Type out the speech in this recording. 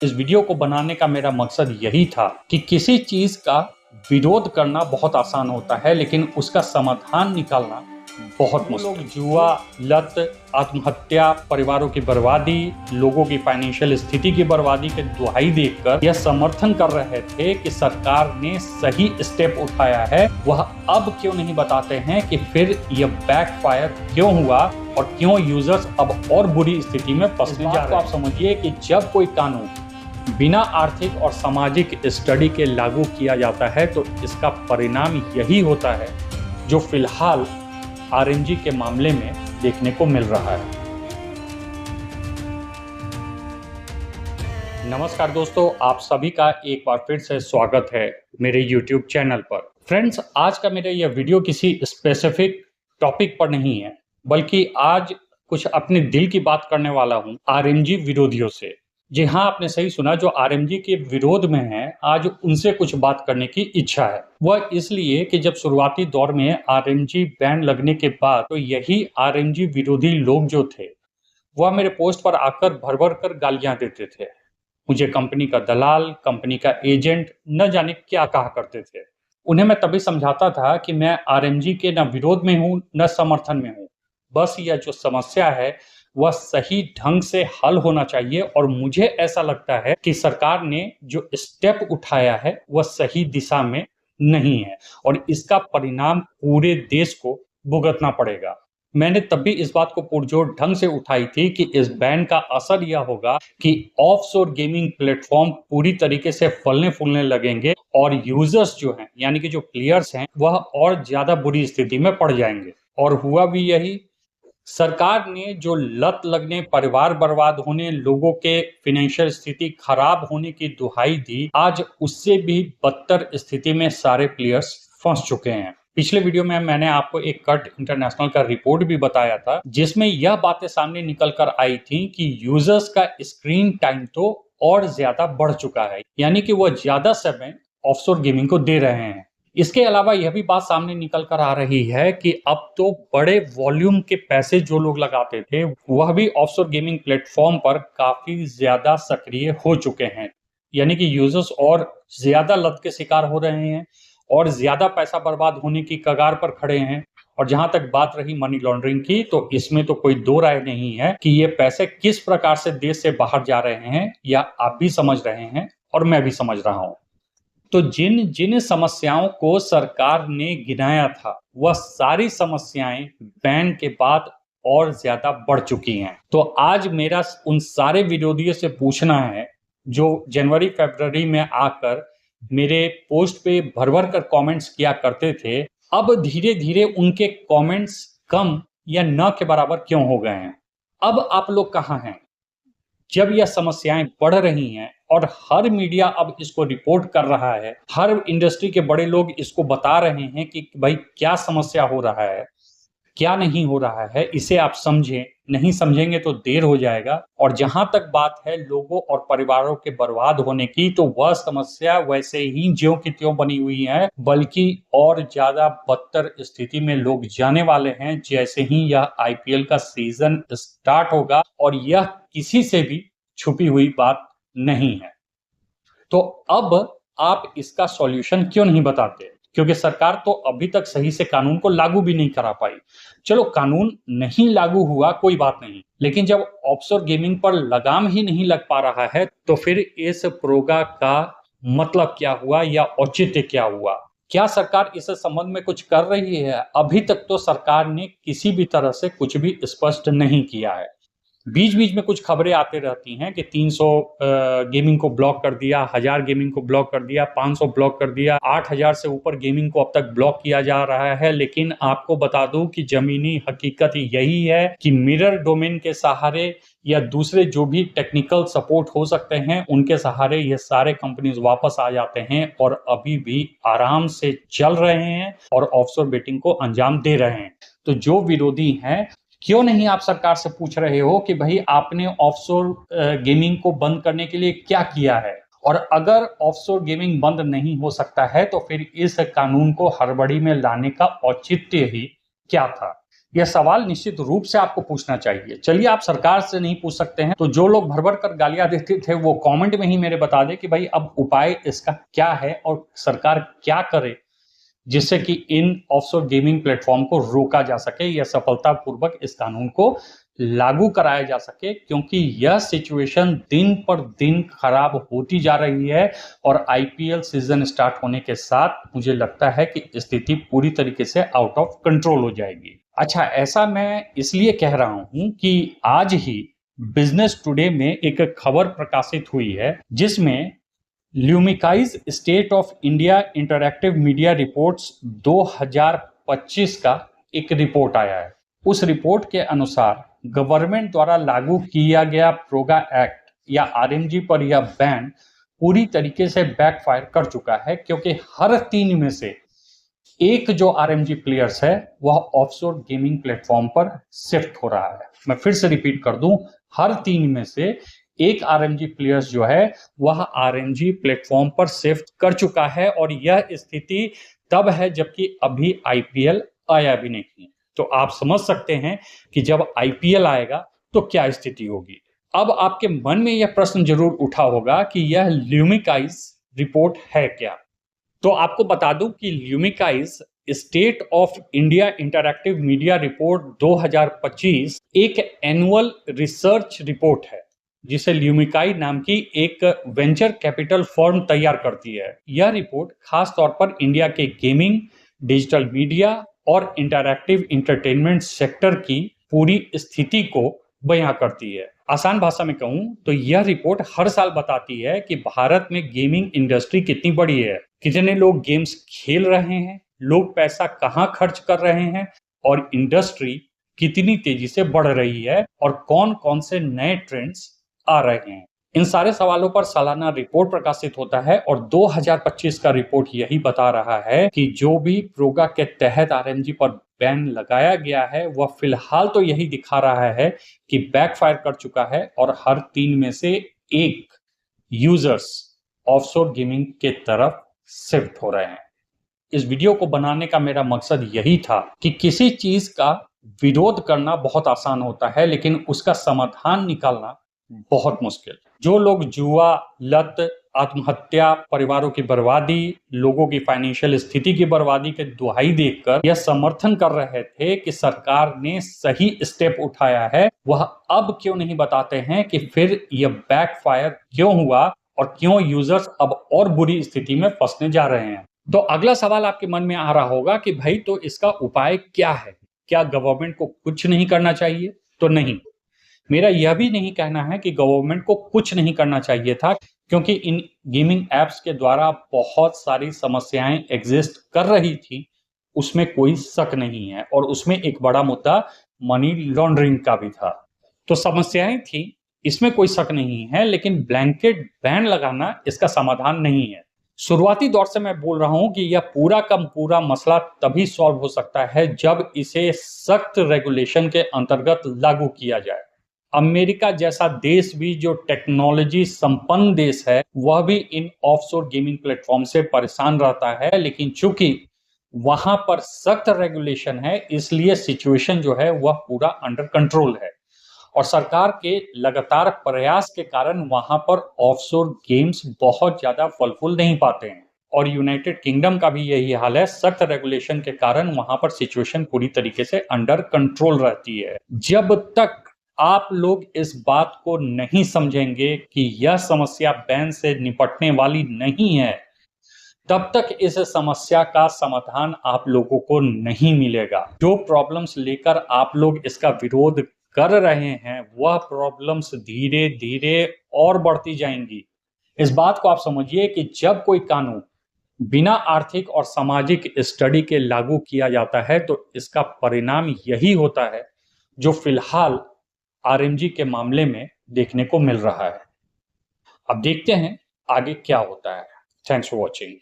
इस वीडियो को बनाने का मेरा मकसद यही था कि किसी चीज का विरोध करना बहुत आसान होता है, लेकिन उसका समाधान निकालना बहुत मुश्किल। लोग जुआ, लत, आत्महत्या, परिवारों की बर्बादी, लोगों की फाइनेंशियल स्थिति की बर्बादी के दुहाई देकर यह समर्थन कर रहे थे कि सरकार ने सही स्टेप उठाया है। वह अब क्यों नहीं बताते हैं कि फिर यह बैकफायर क्यों हुआ और क्यों यूजर्स अब और बुरी स्थिति में फंसने जा रहे हैं। आप समझिए कि जब कोई कानून बिना आर्थिक और सामाजिक स्टडी के लागू किया जाता है तो इसका परिणाम यही होता है जो फिलहाल आरएमजी के मामले में देखने को मिल रहा है। नमस्कार दोस्तों, आप सभी का एक बार फिर से स्वागत है मेरे YouTube चैनल पर। फ्रेंड्स, आज का मेरा यह वीडियो किसी स्पेसिफिक टॉपिक पर नहीं है, बल्कि आज कुछ अपने दिल की बात करने वाला हूं आरएमजी विरोधियों से। जी हाँ, आपने सही सुना, जो आरएमजी के विरोध में हैं, आज उनसे कुछ बात करने की इच्छा है। वह इसलिए कि जब शुरुआती दौर में आरएमजी बैन लगने के बाद तो यही आरएमजी विरोधी लोग जो थे वह मेरे पोस्ट पर आकर भर भर कर गालियां देते थे। मुझे कंपनी का दलाल, कंपनी का एजेंट, न जाने क्या कहा करते थे। उन्हें मैं तभी समझाता था कि मैं आरएमजी के न विरोध में हूं न समर्थन में हूं। बस यह जो समस्या है वह सही ढंग से हल होना चाहिए और मुझे ऐसा लगता है कि सरकार ने जो स्टेप उठाया है वह सही दिशा में नहीं है और इसका परिणाम पूरे देश को भुगतना पड़ेगा। मैंने तब भी इस बात को पुरजोर ढंग से उठाई थी कि इस बैन का असर यह होगा कि ऑफशोर गेमिंग प्लेटफॉर्म पूरी तरीके से फलने फूलने लगेंगे और यूजर्स जो हैं, यानी कि जो प्लेयर्स हैं, वह और ज्यादा बुरी स्थिति में पड़ जाएंगे। और हुआ भी यही। सरकार ने जो लत लगने, परिवार बर्बाद होने, लोगों के फाइनेंशियल स्थिति खराब होने की दुहाई दी, आज उससे भी बदतर स्थिति में सारे प्लेयर्स फंस चुके हैं। पिछले वीडियो में मैंने आपको एक कट इंटरनेशनल का रिपोर्ट भी बताया था, जिसमें यह बातें सामने निकल कर आई थी कि यूजर्स का स्क्रीन टाइम तो और ज्यादा बढ़ चुका है, यानी कि वह ज्यादा समय ऑफशोर गेमिंग को दे रहे हैं। इसके अलावा यह भी बात सामने निकल कर आ रही है कि अब तो बड़े वॉल्यूम के पैसे जो लोग लगाते थे वह भी ऑफशोर गेमिंग प्लेटफॉर्म पर काफी ज्यादा सक्रिय हो चुके हैं, यानी कि यूजर्स और ज्यादा लत के शिकार हो रहे हैं और ज्यादा पैसा बर्बाद होने की कगार पर खड़े हैं। और जहां तक बात रही मनी लॉन्ड्रिंग की, तो इसमें तो कोई दो राय नहीं है कि ये पैसे किस प्रकार से देश से बाहर जा रहे हैं, या आप भी समझ रहे हैं और मैं भी समझ रहा हूं। तो जिन जिन समस्याओं को सरकार ने गिनाया था वह सारी समस्याएं बैन के बाद और ज्यादा बढ़ चुकी हैं। तो आज मेरा उन सारे विरोधियों से पूछना है जो जनवरी फरवरी में आकर मेरे पोस्ट पे भर भर कर कमेंट्स किया करते थे, अब धीरे धीरे उनके कमेंट्स कम या न के बराबर क्यों हो गए हैं? अब आप लोग कहाँ हैं जब यह समस्याएं बढ़ रही हैं और हर मीडिया अब इसको रिपोर्ट कर रहा है, हर इंडस्ट्री के बड़े लोग इसको बता रहे हैं कि भाई क्या समस्या हो रहा है, क्या नहीं हो रहा है, इसे आप समझें। नहीं समझेंगे तो देर हो जाएगा। और जहां तक बात है लोगों और परिवारों के बर्बाद होने की, तो वह समस्या वैसे ही ज्यों की त्यों बनी हुई है, बल्कि और ज्यादा बदतर स्थिति में लोग जाने वाले हैं जैसे ही यह आईपीएल का सीजन स्टार्ट होगा। और यह किसी से भी छुपी हुई बात नहीं है। तो अब आप इसका सॉल्यूशन क्यों नहीं बताते? क्योंकि सरकार तो अभी तक सही से कानून को लागू भी नहीं करा पाई। चलो, कानून नहीं लागू हुआ कोई बात नहीं, लेकिन जब ऑफशोर गेमिंग पर लगाम ही नहीं लग पा रहा है तो फिर इस प्रोगा का मतलब क्या हुआ या औचित्य क्या हुआ? क्या सरकार इस संबंध में कुछ कर रही है? अभी तक तो सरकार ने किसी भी तरह से कुछ भी स्पष्ट नहीं किया है। बीच बीच में कुछ खबरें आती रहती हैं कि 300 गेमिंग को ब्लॉक कर दिया, 1000 गेमिंग को ब्लॉक कर दिया, 500 ब्लॉक कर दिया, 8000 से ऊपर गेमिंग को अब तक ब्लॉक किया जा रहा है। लेकिन आपको बता दूं कि जमीनी हकीकत यही है कि मिरर डोमेन के सहारे या दूसरे जो भी टेक्निकल सपोर्ट हो सकते हैं उनके सहारे ये सारे कंपनीज वापस आ जाते हैं और अभी भी आराम से चल रहे हैं और ऑफशोर बेटिंग को अंजाम दे रहे हैं। तो जो विरोधी हैं, क्यों नहीं आप सरकार से पूछ रहे हो कि भाई आपने ऑफशोर गेमिंग को बंद करने के लिए क्या किया है? और अगर ऑफशोर गेमिंग बंद नहीं हो सकता है तो फिर इस कानून को हड़बड़ी में लाने का औचित्य ही क्या था? यह सवाल निश्चित रूप से आपको पूछना चाहिए। चलिए, आप सरकार से नहीं पूछ सकते हैं तो जो लोग भर भर कर गालियां देते थे वो कमेंट में ही मेरे बता दे कि भाई अब उपाय इसका क्या है और सरकार क्या करे जिससे कि इन ऑफशोर गेमिंग प्लेटफॉर्म को रोका जा सके या सफलतापूर्वक इस कानून को लागू कराया जा सके, क्योंकि यह सिचुएशन दिन पर दिन खराब होती जा रही है और आईपीएल सीजन स्टार्ट होने के साथ मुझे लगता है कि स्थिति पूरी तरीके से आउट ऑफ कंट्रोल हो जाएगी। अच्छा, ऐसा मैं इसलिए कह रहा हूं कि आज ही बिजनेस टुडे में एक खबर प्रकाशित हुई है जिसमें Lumikai's state of India interactive media reports 2025 का एक रिपोर्ट आया है। उस रिपोर्ट के अनुसार गवर्नमेंट द्वारा लागू किया गया प्रोगा एक्ट या आरएमजी पर यह बैन पूरी तरीके से बैकफायर कर चुका है, क्योंकि हर 3 में से एक जो आरएमजी प्लेयर्स है वह ऑफशोर गेमिंग प्लेटफॉर्म पर शिफ्ट हो रहा है। मैं फिर से रिपीट कर दूं, हर 3 में से एक आरएमजी प्लेयर्स जो है वह आरएमजी प्लेटफॉर्म पर शिफ्ट कर चुका है, और यह स्थिति तब है जबकि अभी आईपीएल आया भी नहीं। तो आप समझ सकते हैं कि जब आईपीएल आएगा तो क्या स्थिति होगी। अब आपके मन में यह प्रश्न जरूर उठा होगा कि यह ल्यूमिकाइज रिपोर्ट है क्या। तो आपको बता दूं कि Lumikai's state of India interactive media report 2025 एक एनुअल रिसर्च रिपोर्ट है जिसे ल्यूमिकाई नाम की एक वेंचर कैपिटल फर्म तैयार करती है। यह रिपोर्ट खास तौर पर इंडिया के गेमिंग, डिजिटल मीडिया और इंटरैक्टिव एंटरटेनमेंट सेक्टर की पूरी स्थिति को बयां करती है। आसान भाषा में कहूं तो यह रिपोर्ट हर साल बताती है कि भारत में गेमिंग इंडस्ट्री कितनी बड़ी है, कितने लोग गेम्स खेल रहे हैं, लोग पैसा कहां खर्च कर रहे हैं और इंडस्ट्री कितनी तेजी से बढ़ रही है और कौन कौन से नए ट्रेंड्स आ रहे हैं। इन सारे सवालों पर सालाना रिपोर्ट प्रकाशित होता है और 2025 का रिपोर्ट यही बता रहा है कि जो भी प्रोगा के तहत आरएमजी पर बैन लगाया गया है वह फिलहाल तो यही दिखा रहा है कि बैकफायर कर चुका है और हर 3 में से एक यूजर्स ऑफशोर गेमिंग के तरफ शिफ्ट हो रहे हैं। इस वीडियो को बनाने का मेरा मकसद यही था कि किसी चीज का विरोध करना बहुत आसान होता है लेकिन उसका समाधान निकालना बहुत मुश्किल। जो लोग जुआ, लत, आत्महत्या, परिवारों की बर्बादी, लोगों की फाइनेंशियल स्थिति की बर्बादी के दुहाई देकर यह समर्थन कर रहे थे कि सरकार ने सही स्टेप उठाया है, वह अब क्यों नहीं बताते हैं कि फिर यह बैकफायर क्यों हुआ और क्यों यूजर्स अब और बुरी स्थिति में फंसने जा रहे हैं। तो अगला सवाल आपके मन में आ रहा होगा कि भाई तो इसका उपाय क्या है? क्या गवर्नमेंट को कुछ नहीं करना चाहिए? तो नहीं, मेरा यह भी नहीं कहना है कि गवर्नमेंट को कुछ नहीं करना चाहिए था, क्योंकि इन गेमिंग एप्स के द्वारा बहुत सारी समस्याएं एग्जिस्ट कर रही थी, उसमें कोई शक नहीं है। और उसमें एक बड़ा मुद्दा मनी लॉन्ड्रिंग का भी था। तो समस्याएं थी, इसमें कोई शक नहीं है, लेकिन ब्लैंकेट बैन लगाना इसका समाधान नहीं है। शुरुआती दौर से मैं बोल रहा हूं कि यह पूरा का पूरा मसला तभी सॉल्व हो सकता है जब इसे सख्त रेगुलेशन के अंतर्गत लागू किया जाए। अमेरिका जैसा देश भी जो टेक्नोलॉजी संपन्न देश है वह भी इन ऑफशोर गेमिंग प्लेटफॉर्म से परेशान रहता है, लेकिन चूंकि वहां पर सख्त रेगुलेशन है इसलिए सिचुएशन जो है वह पूरा अंडर कंट्रोल है और सरकार के लगातार प्रयास के कारण वहां पर ऑफशोर गेम्स बहुत ज्यादा फल फूल नहीं पाते हैं। और यूनाइटेड किंगडम का भी यही हाल है, सख्त रेगुलेशन के कारण वहां पर सिचुएशन पूरी तरीके से अंडर कंट्रोल रहती है। जब तक आप लोग इस बात को नहीं समझेंगे कि यह समस्या बैन से निपटने वाली नहीं है, तब तक इस समस्या का समाधान आप लोगों को नहीं मिलेगा। जो प्रॉब्लम्स लेकर आप लोग इसका विरोध कर रहे हैं वह प्रॉब्लम्स धीरे धीरे और बढ़ती जाएंगी। इस बात को आप समझिए कि जब कोई कानून बिना आर्थिक और सामाजिक स्टडी के लागू किया जाता है तो इसका परिणाम यही होता है जो फिलहाल आरएमजी के मामले में देखने को मिल रहा है। अब देखते हैं आगे क्या होता है। Thanks for watching.